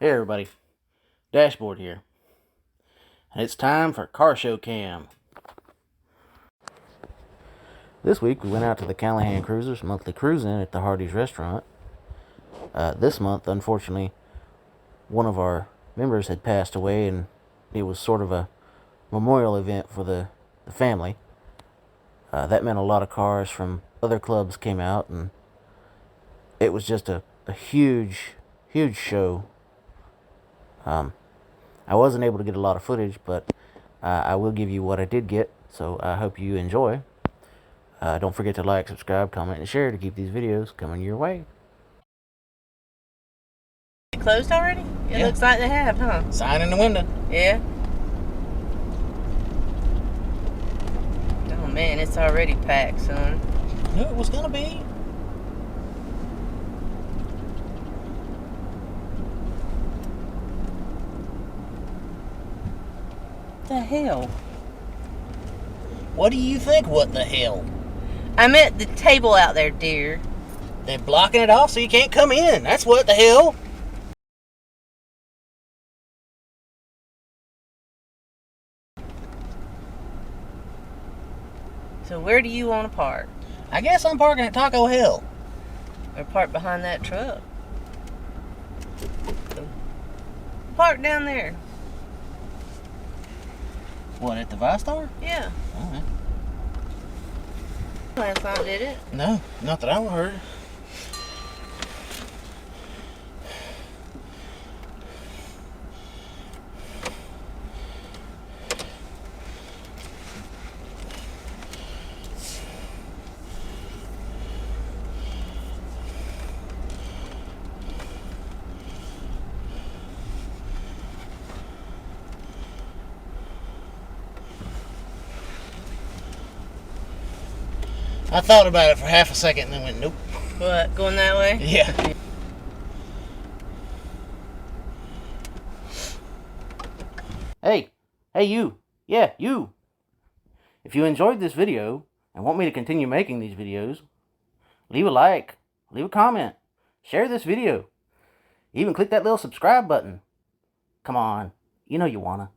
Hey everybody, Dashboard here, and it's time for Car Show Cam. This week we went out to the Callahan Cruisers monthly cruise-in at the Hardees restaurant. This month, unfortunately, one of our members had passed away, and it was sort of a memorial event for the family. That meant a lot of cars from other clubs came out, and it was just a huge show. I wasn't able to get a lot of footage, but I will give you what I did get, so I hope you enjoy. Don't forget to like, subscribe, comment, and share to keep these videos coming your way. Closed already? It looks like they have, huh? Sign in the window. Yeah. Oh man, it's already packed, son. Knew it was gonna be. What the hell? What do you think? What the hell? I meant the table out there, dear. They're blocking it off so you can't come in. That's what the hell. So where do you want to park? I guess I'm parking at Taco Hill. Or park behind that truck? Park down there. What, at the Vistar? Yeah. Alright. Last night, did it? No, not that I heard. I thought about it for half a second and then went, nope. What, going that way? Yeah. Hey you. Yeah, you. If you enjoyed this video and want me to continue making these videos, leave a like, leave a comment, share this video, even click that little subscribe button. Come on, you know you wanna.